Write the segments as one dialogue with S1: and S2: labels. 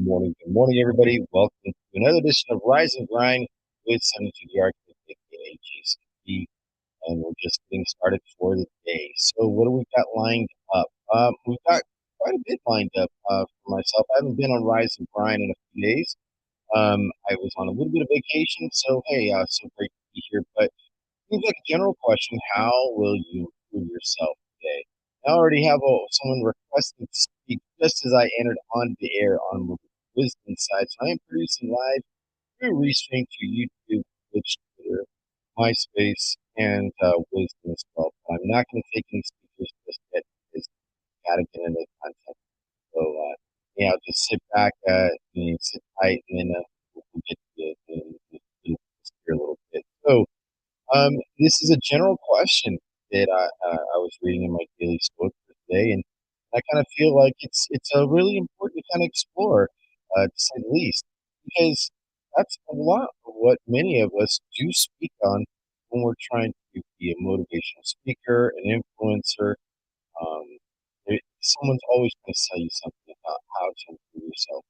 S1: Good morning, everybody. Welcome to another edition of Rise and Grind with 72 the Arctic, aka GCP, and we're just getting started for the day. So, what do we got lined up? We've got quite a bit lined up for myself. I haven't been on Rise and Grind in a few days. I was on a little bit of vacation, so hey, so great to be here. But seems like a general question: how will you improve yourself today? I already have someone requested to speak just as I entered onto the air on the Wisdom side. So I am producing live through Restream to YouTube, Twitch, Twitter, MySpace, and Wisdom as well. But I'm not going to take any speakers just yet because I got to get into the content. So yeah, I'll just sit back, sit tight, and then we'll get to here a little bit. So. This is a general question that I was reading in my daily book for today, and I kind of feel like it's a really important to kind of explore, to say the least, because that's a lot of what many of us do speak on when we're trying to be a motivational speaker, an influencer. Um, Someone's always going to tell you something about how to improve yourself,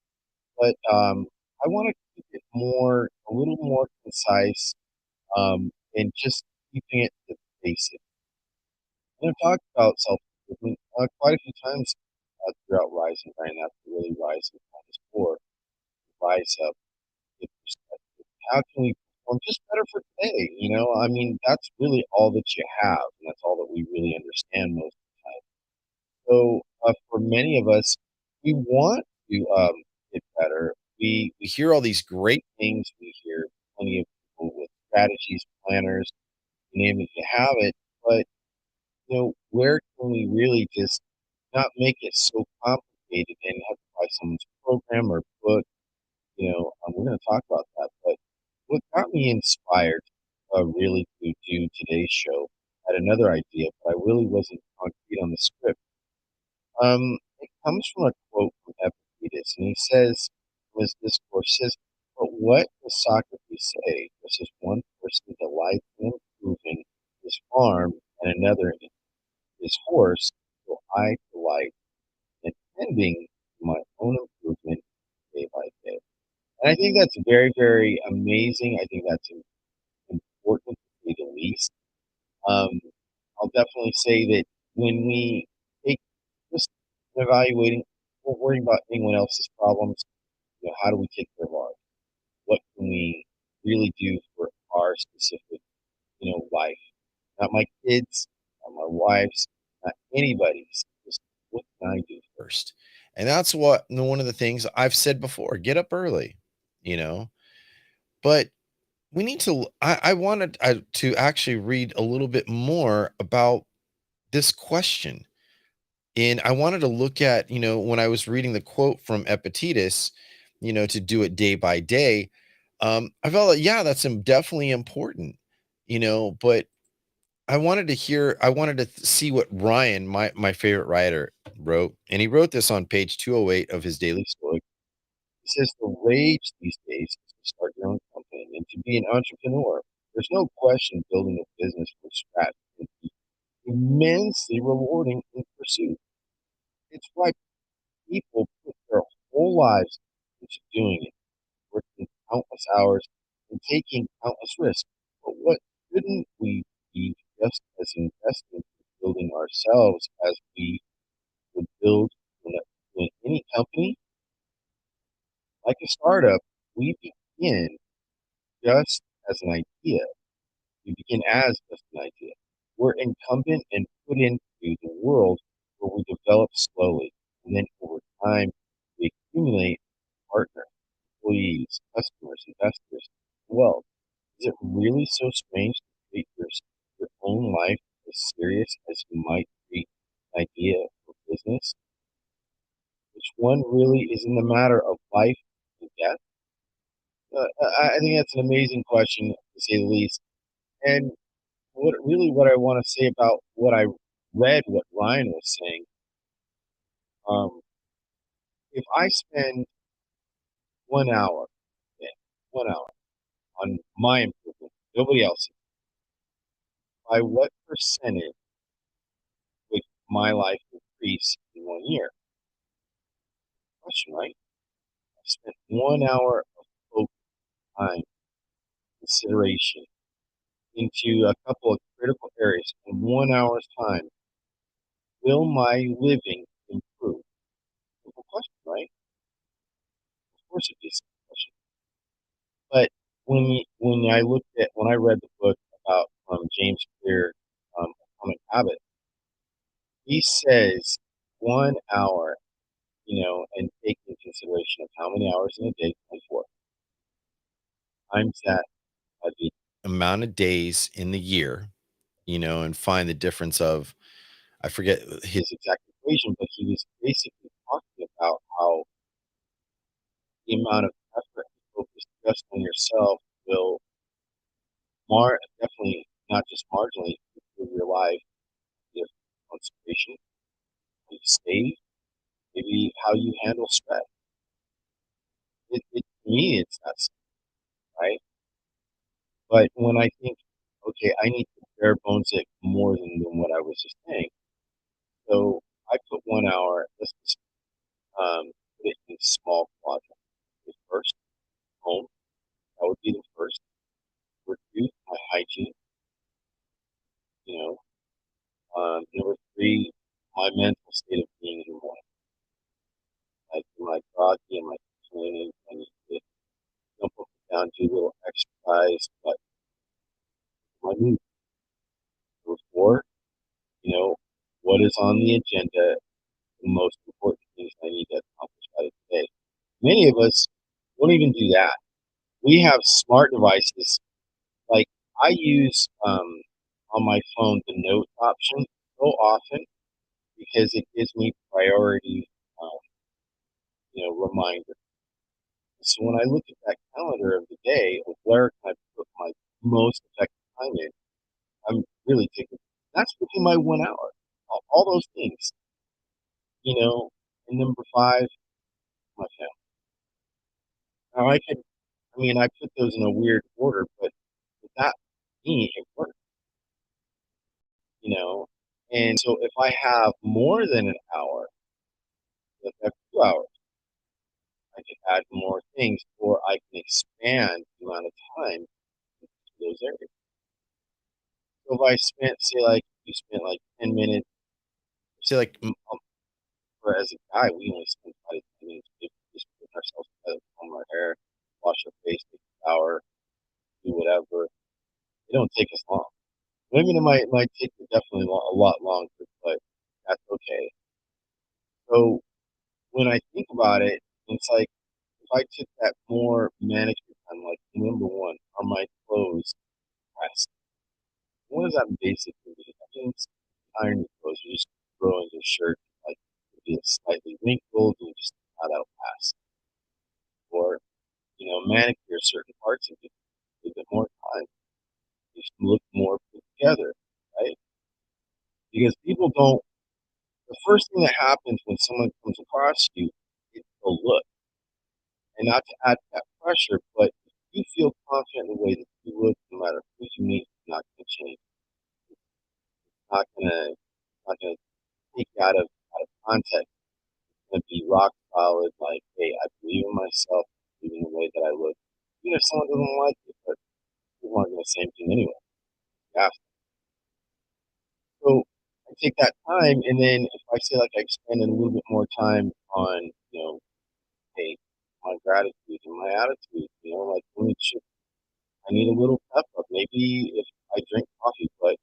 S1: but I want to keep it a little more concise and just keeping it to the basic. And I've talked about self improvement quite a few times throughout Rise and Grind, not to really rise and find this core, rise up, get perspective. How can we perform just better for today? I mean, that's really all that you have, and that's all that we really understand most of the time. So, for many of us, we want to get better. We hear all these great things. We hear plenty of people with strategies, planners, you name it, you have it. But where can we really just not make it so complicated and have to buy someone's program or book? We're going to talk about that. But what got me inspired, really to do today's show, I had another idea, but I really wasn't concrete on the script. It comes from a quote from Epictetus, and he says, "Was discourse says, but what does Socrates say? This is one person delights in improving his farm, and another in his horse, so I delight in tending to my own improvement day by day." And I think that's very, very amazing. I think that's important to say the least. Um, I'll definitely say that when we take just evaluating, we're worrying about anyone else's problems, how do we take care of ours? What can we really do for our specific, life? Not my kids, not my wife's, not anybody's. Just what can I do first? And that's what one of the things I've said before, get up early, you know. But we need to I wanted to actually read a little bit more about this question. And I wanted to look at, when I was reading the quote from Epictetus, to do it day by day, I felt like, yeah, that's definitely important, but I wanted to see what Ryan, my favorite writer, wrote. And he wrote this on page 208 of his daily stoic. He says the rage these days is to start your own company and to be an entrepreneur. There's no question building a business from scratch can be immensely rewarding in pursuit. It's why people put their whole lives into doing it, working countless hours and taking countless risks. But what shouldn't we be just as invested in building ourselves as we would build in any company? Like a startup, we begin just as an idea. We begin as just an idea. We're incumbent and put into the world where we develop slowly. And then over time, we accumulate partners, employees, customers, investors, wealth. Is it really so strange to treat your own life as serious as you might treat an idea for business? Which one really is in the matter of life and death? I think that's an amazing question, to say the least. And what I want to say about what I read, what Ryan was saying, um, if I spend 1 hour, yeah, 1 hour on my improvement, nobody else, by what percentage would my life increase in 1 year? Question, right? spent 1 hour of focused time, consideration into a couple of critical areas in 1 hour's time, will my living improve? Simple question, right? Of course it'd be a simple question. But when I read the book about James Clear, Atomic Habits, he says 1 hour, and take into consideration of how many hours in a day, 24, times that by the amount of days in the year, and find the difference of, I forget his exact equation, but he was basically talking about how the amount of effort and focus just on yourself will definitely not just marginally improve your life, your concentration, how you save, maybe how you handle stress. To me, it's not simple, right? But when I think, okay, I need to bare bones it more than what I was just saying. So I put 1 hour, let's just put it in small quadrants. The first, home, that would be the first. Reduce my hygiene, you know. Number three, my mental state of being in the morning. Like, am I groggy? Am I complaining? I need to jump up and down, do a little exercise, but my mood. Number four, you know, what is on the agenda, the most important things I need to accomplish by today. Many of us don't even do that. We have smart devices. Like, I use on my phone the note option so often because it gives me priority, um, reminder. So when I look at that calendar of the day of where can I put my most effective time in, I'm really thinking that's within my 1 hour. All those things, you know. And number five, my family. Now I put those in a weird order, but with that me, it works, you know. And so if I have more than an hour, if I have 2 hours, I can add more things, or I can expand the amount of time to those areas. So if I spent, say, like you spent like 10 minutes, say, like for as a guy, we only spend 5 to 10 minutes just putting ourselves together, comb our hair, wash our face, take a shower, do whatever. It don't take us long. Women, it might take you definitely a lot longer, but that's okay. So when I think about it, it's like if I took that more management time, like number one, are my clothes pressed? What does that basically mean? That means iron your clothes. You just throw in your shirt, like maybe it's slightly wrinkled, and you just how that'll pass. Or manicure certain parts of it a bit more time. You just look more put together, right? Because people don't. The first thing that happens when someone comes across you is the look, and not to add to that pressure, but if you feel confident in the way that you look, no matter who you meet, it's not going to change. It's not gonna take you out of context. It's gonna be rock solid. Like, hey, I believe in myself, I believe in the way that I look. Even if someone doesn't like it, but people aren't going to say anything anyway. Yeah. So I take that time, and then if I say like I spend a little bit more time on, hey, my gratitude and my attitude, like I need a little pep up. Maybe if I drink coffee, but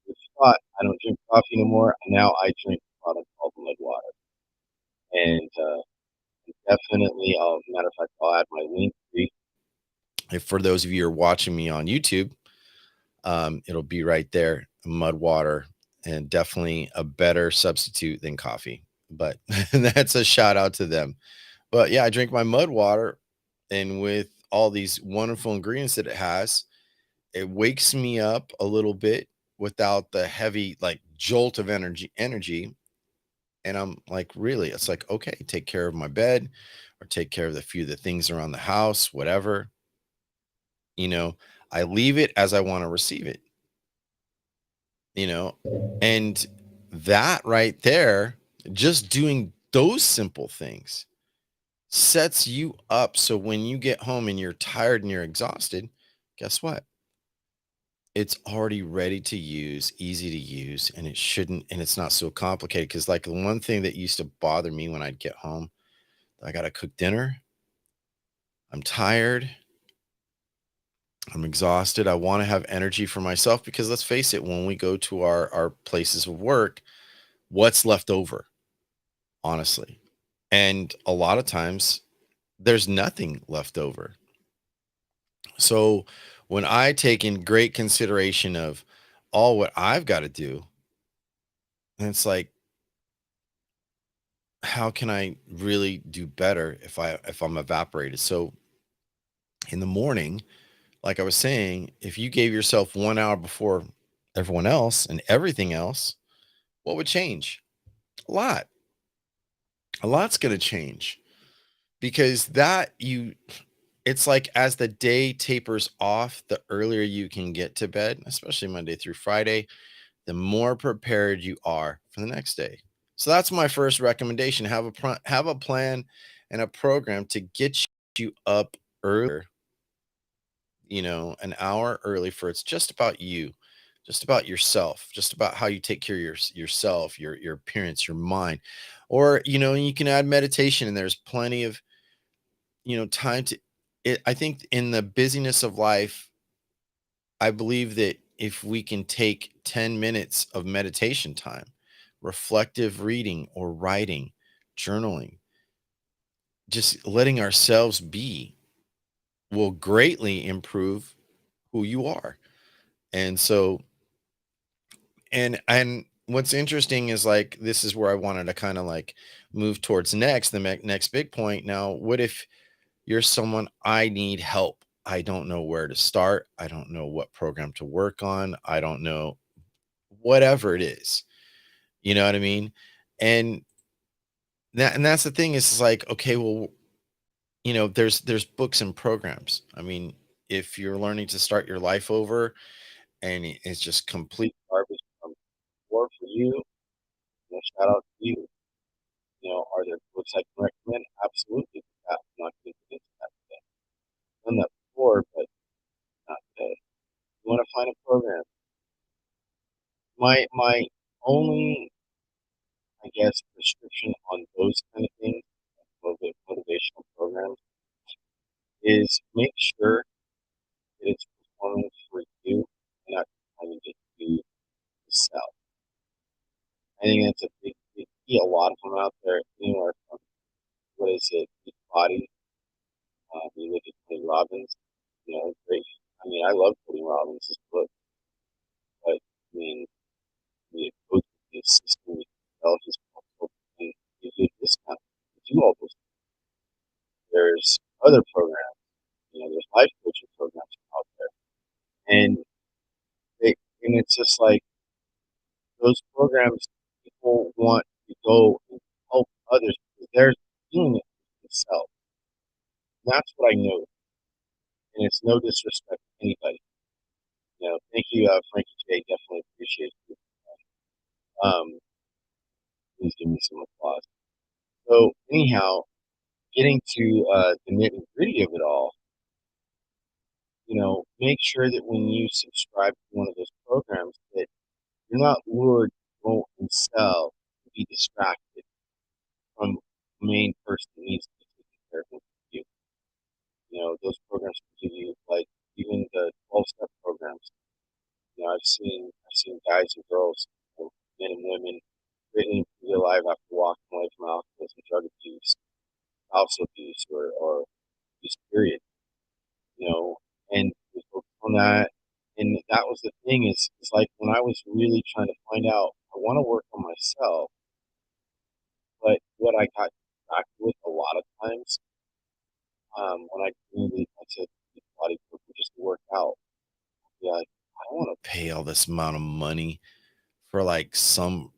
S1: with thought, I don't drink coffee anymore. Now I drink a product called Mud Water, and definitely, matter of fact, I'll add my link tree. If for those of you who are watching me on YouTube, it'll be right there, Mud Water, and definitely a better substitute than coffee. But that's a shout out to them. But yeah, I drink my Mud Water, and with all these wonderful ingredients that it has, it wakes me up a little bit without the heavy like jolt of energy. And I'm like, really, it's like, okay, take care of my bed or take care of the few of the things around the house, whatever. You know, I leave it as I want to receive it, you know, and that right there, just doing those simple things,
S2: sets you up so when you get home and you're tired and you're exhausted, guess what? It's already ready to use, easy to use, and it shouldn't and it's not so complicated. Because like, the one thing that used to bother me when I'd get home, I gotta cook dinner, I'm tired, I'm exhausted, I wanna have energy for myself because let's face it, when we go to our places of work, what's left over, honestly? And a lot of times, there's nothing left over. So, when I take in great consideration of all what I've gotta do, and it's like, how can I really do better if I'm evaporated? So in the morning, like I was saying, if you gave yourself 1 hour before everyone else and everything else, what would change? A lot. A lot's going to change because that you it's like as the day tapers off, the earlier you can get to bed, especially Monday through Friday, the more prepared you are for the next day. So that's my first recommendation. Have a plan and a program to get you up earlier, an hour early for it's just about you, just about yourself, just about how you take care of yourself, your appearance, your mind. Or, you can add meditation and there's plenty of, time to it. I think in the busyness of life, I believe that if we can take 10 minutes of meditation time, reflective reading or writing, journaling, just letting ourselves be will greatly improve who you are. And so, and what's interesting is like this is where I wanted to kind of like move towards next, the next big point. Now, what if you're someone, I need help? I don't know where to start. I don't know what program to work on. I don't know whatever it is. You know what I mean? And that's the thing is like, okay, well, there's books and programs. I mean, if you're learning to start your life over and it's just complete garbage from before for you, shout out to you. Are there books I can recommend? Absolutely. I'm not going to get into that today. I've done that before, but not today. You want to find a program? My only, I guess, restriction on those kind of things, motivational programs, is make sure that it's performing for you and not trying to do to sell. I think that's a big key. A lot of them out there, anywhere from what is it, Body. You look at Tony Robbins, great. I mean, I love Tony Robbins' book, but I mean, the approach to the system, you can tell his multiple and gives you a discount to do all those. There's other programs, there's life coaching programs out there, and it's just like those programs, people want to go and help others because they're doing it for themselves. And that's what I know, and it's no disrespect to anybody. Thank you, Frankie J. Definitely appreciate you. Um, please give me some applause. So anyhow, getting to the nitty gritty of it all, make sure that when you subscribe to one of those programs, that you're not lured to go and sell to be distracted from the main person that needs to be taken care of with you. Those programs can give you like even the 12-step programs. I've seen guys and girls, men and women, written to be alive after walking away from alcoholism, drug abuse, spouse abuse, or abuse period. And we focused on that. And that was the thing is like when I was really trying to find out, I want to work on myself, but what I got back with a lot of times, when I really I said body just to work out, yeah, like, I don't want to pay all this amount of money for like some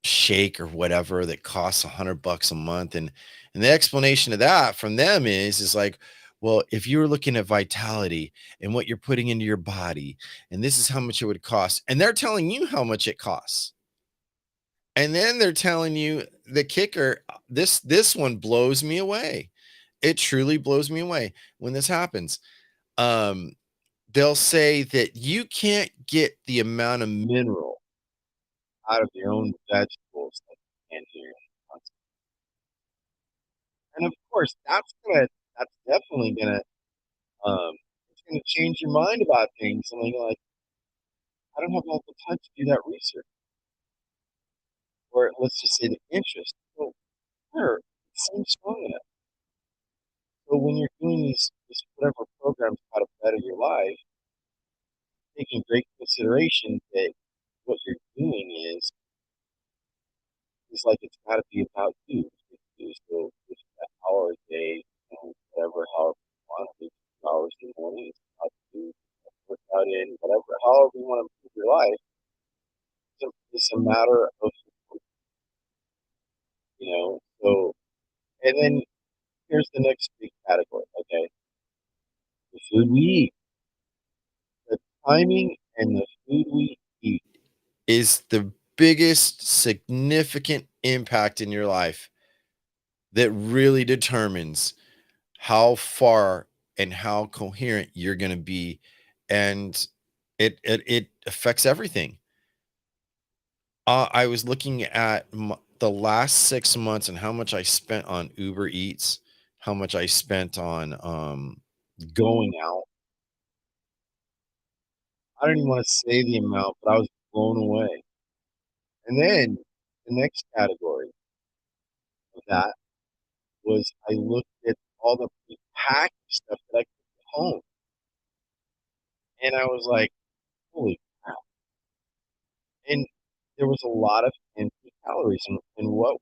S2: shake or whatever that costs $100 a month. And the explanation of that from them is like, well, if you were looking at vitality and what you're putting into your body, and this is how much it would cost, and they're telling you how much it costs. And then they're telling you the kicker, this one blows me away. it truly blows me away when this happens. Um, they'll say that you can't get the amount of mineral out of your own vegetables like you can here. And of course, that's definitely gonna it's gonna change your mind about things. And you're like, I don't have all the time to do that research, or let's just say the interest. Well, sure, it seems strong enough. So when you're doing these whatever programs how to better your life, taking great consideration that what you're doing is like it's got to be about you. So if an hour a day, whatever, however you want, maybe 2 hours in the morning, it's about to work out in whatever, however you want to improve your life. It's a matter of, so, and then here's the next big category, okay? The food we eat, the timing and the food we eat is the biggest significant impact in your life that really determines how far and how coherent you're going to be, and it affects everything. I was looking at the last 6 months and how much I spent on Uber Eats, how much I spent on going out. I don't even want to say the amount, but I was blown away. And then the next category of that was I looked at all the prepackaged stuff that I cooked at home, and I was like, holy crap. And there was a lot of empty calories. And what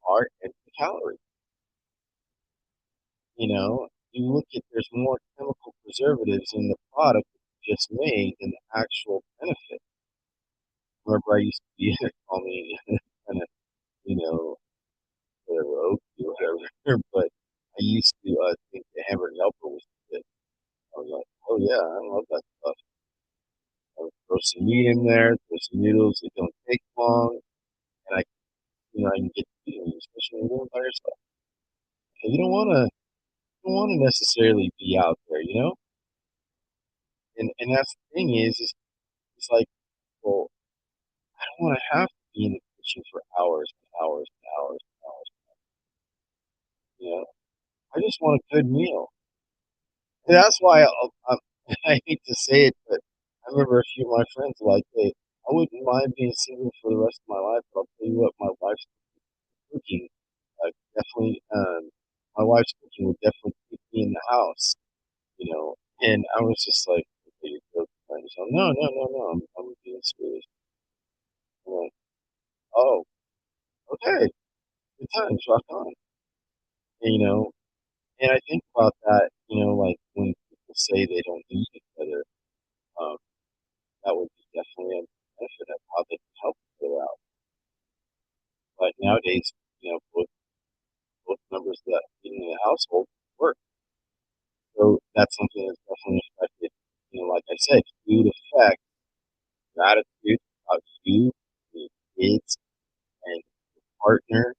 S2: are empty calories? You look at there's more chemical preservatives in the product that you just made than the actual benefit. Remember, I used to be call me kind of you know whatever oaky or whatever, but I used to think the hamburger helper was good. I was like, oh yeah, I love that stuff. I would throw some meat in there, throw some noodles. It don't take long, and I can get to eat them, especially when you're doing it by yourself. And you don't want to necessarily be out there, And that's the thing is it's like, well, I don't want to have to be in the kitchen for hours and hours and hours and hours. You know, I just want a good meal. And that's why I hate to say it, but I remember a few of my friends were like, "Hey, I wouldn't mind being single for the rest of my life, but I'll tell you what, my wife's cooking, definitely, my wife's cooking would definitely keep me in the house." And I was just like, "Okay, you're joking, right?" So, no, no, no, no, I'm being serious. I'm like, oh, okay, good times, rock on. And, and I think about that, like when people say they don't need each other, um, that would be definitely a benefit of how they can help each other out. But nowadays, both members of that in the household work. So that's something that's definitely affected, like I said, food affects gratitude about you, your kids, and your partner,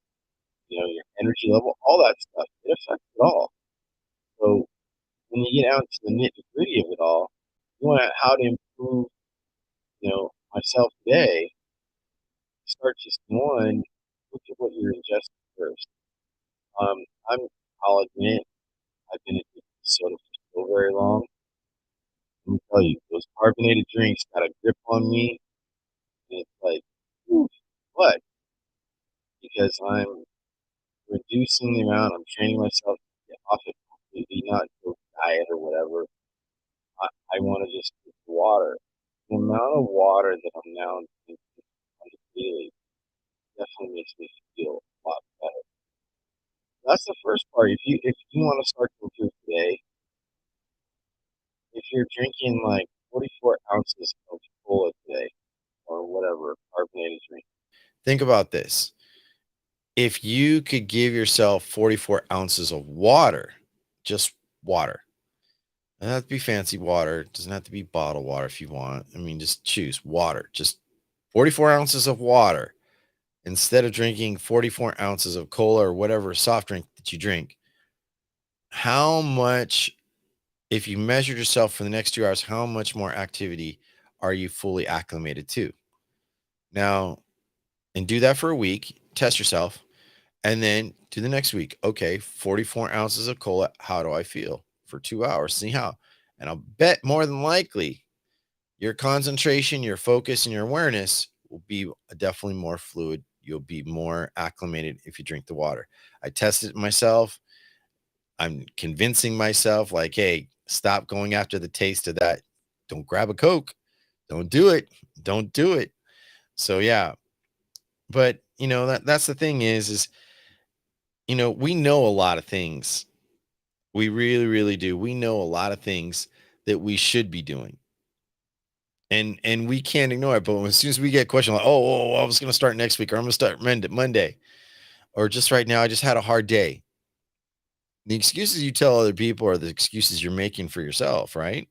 S2: your energy level, all that stuff. It affects it all. So when you get out to the nitty gritty of it all, you want how to improve, myself today. Start just one. Look at what you're ingesting first. Um, I'm, I'll admit, I've been addicted to soda for so very long. Let me tell you, those carbonated drinks got a grip on me, and it's like, whew, what? Because I'm reducing the amount. I'm training myself to get off it completely, not go diet or whatever. I want to just drink water. The amount of water that I'm now drinking on the daily definitely makes me feel a lot better. That's the first part. If you want to start to improve today, if you're drinking like 44 ounces of cola today or whatever carbonated drink, think about this. If you could give yourself 44 ounces of water, just water, it doesn't have to be fancy water. It doesn't have to be bottled water if you want. I mean, just choose water. Just 44 ounces of water instead of drinking 44 ounces of cola or whatever soft drink that you drink.
S3: how much, if you measured yourself for the next 2 hours, how much more activity are you fully acclimated to? Now, and do that for a week, test yourself, and then do the next week. Okay, 44 ounces of cola. How do I feel for 2 hours? See how. And I'll bet more than likely your concentration, your focus, and your awareness will be definitely more fluid. You'll be more acclimated if you drink the water. I tested it myself. I'm convincing myself, like, hey, stop going after the taste of that. Don't grab a Coke. Don't do it. Don't do it. So yeah. But that's the thing is we know a lot of things. We really, really do. We know a lot of things that we should be doing. And we can't ignore it. But as soon as we get a question like, oh, I was going to start next week, or I'm going to start Monday, or just right now, I just had a hard day. The excuses you tell other people are the excuses you're making for yourself, right?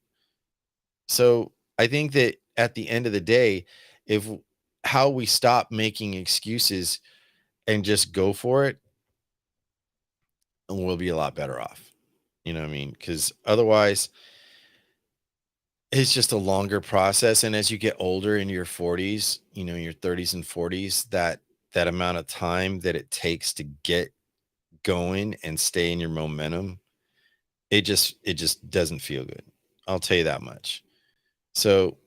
S3: So I think that at the end of the day, if how we stop making excuses and just go for it, and we'll be a lot better off. You know what I mean? Because otherwise, it's just a longer process. And as you get older into your 40s, your 30s and 40s, that amount of time that it takes to get going and stay in your momentum, it just doesn't feel good. I'll tell you that much. So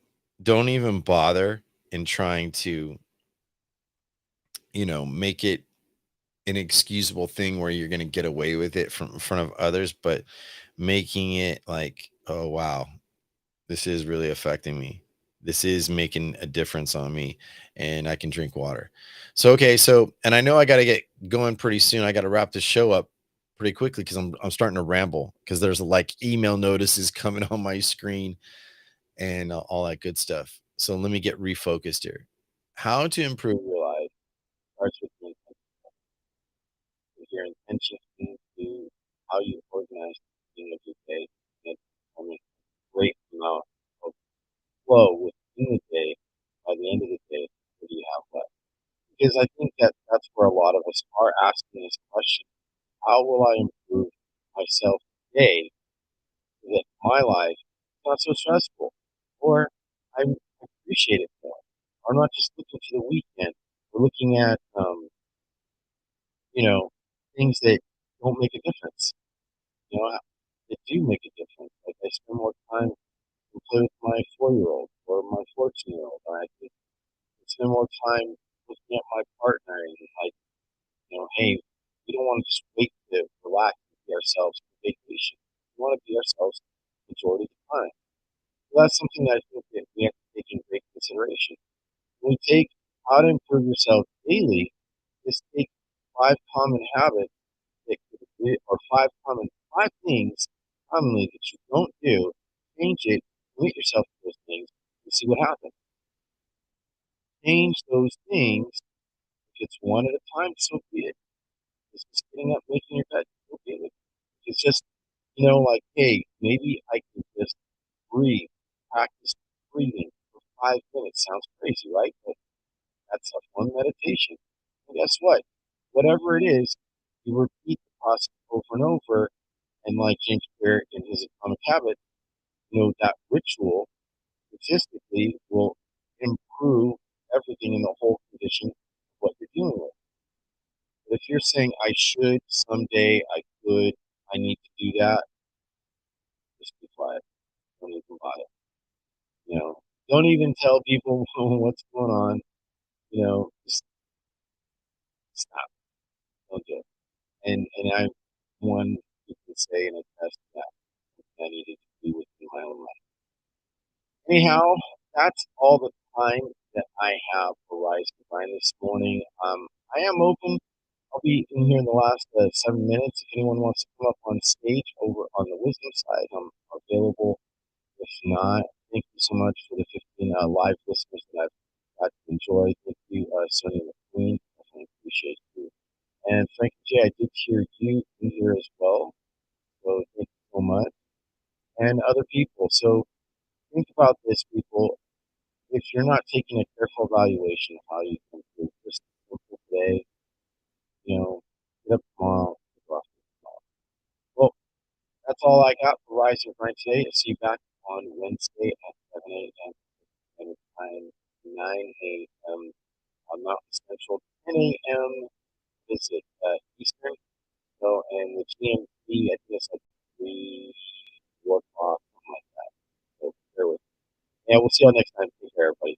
S3: don't even bother in trying to, make it an excusable thing where you're going to get away with it from in front of others, but making it like, oh wow, this is really affecting me. This is making a difference on me, and I can drink water. So okay, and I know I got to get going pretty soon. I got to wrap this show up pretty quickly because I'm starting to ramble because there's like email notices coming on my screen and all that good stuff. So let me get refocused here. How to improve
S2: Your life starts with your intention into how you organize the beginning of your day, and determine a great amount of flow within the day. By the end of the day, what do you have left? Because I think that that's where a lot of us are asking this question: how will I improve myself today so that my life is not so stressful, or I appreciate it more? Or not just looking to the weekend. We're looking at you know things that don't make a difference. You know, that do make a difference. Like I spend more time and play with my 4-year-old or my 14-year-old. Or I could spend more time looking at my partner and like, hey, we don't want to just wait to relax and be ourselves for vacation. We want to be ourselves the majority of the time. So that's something that I think that we have to take in great consideration. When we take how to improve yourself daily, is take 5 common habits that or five things commonly that you don't do, change it, commit yourself to those things, and see what happens. Change those things. If it's one at a time, so be it. It's just getting up, making your bed, so be it. It's just, like, hey, maybe I can just breathe, practice breathing for 5 minutes. Sounds crazy, right? But that's a fun meditation. And guess what? Whatever it is, you repeat the process over and over. And like James Clear in his Atomic Habit, that ritual statistically will improve everything in the whole condition of what you're dealing with. But if you're saying I should someday, I could, I need to do that, just be quiet. Don't even bother. You know, don't even tell people what's going on. Just stop. Don't do it. And I'm one who can say and attest to that. I needed to do within my own life. Anyhow, that's all the time that I have for Rise to Grind this morning. I am open. I'll be in here in the last 7 minutes. If anyone wants to come up on stage over on the wisdom side, I'm available. If not, thank you so much for the 15 live listeners that I've got to enjoy. Thank you, Sonia McQueen. Definitely appreciate you. And Frankie J, I did hear you in here as well. So thank you so much. And other people. So think about this, people. If you're not taking a careful evaluation of how you can improve just simple today, get up tomorrow, go off tomorrow. Well,
S1: all I got for Rise and Grind today. I'll see you back on Wednesday at 7 a.m. Standard Time, 9 a.m. on Mountain Central, 10 a.m. Visit Eastern. So, and the GMT, I think it's like 3, 4 o'clock, something like that. So, bear with me. Yeah, we'll see you all next time. Take care, everybody.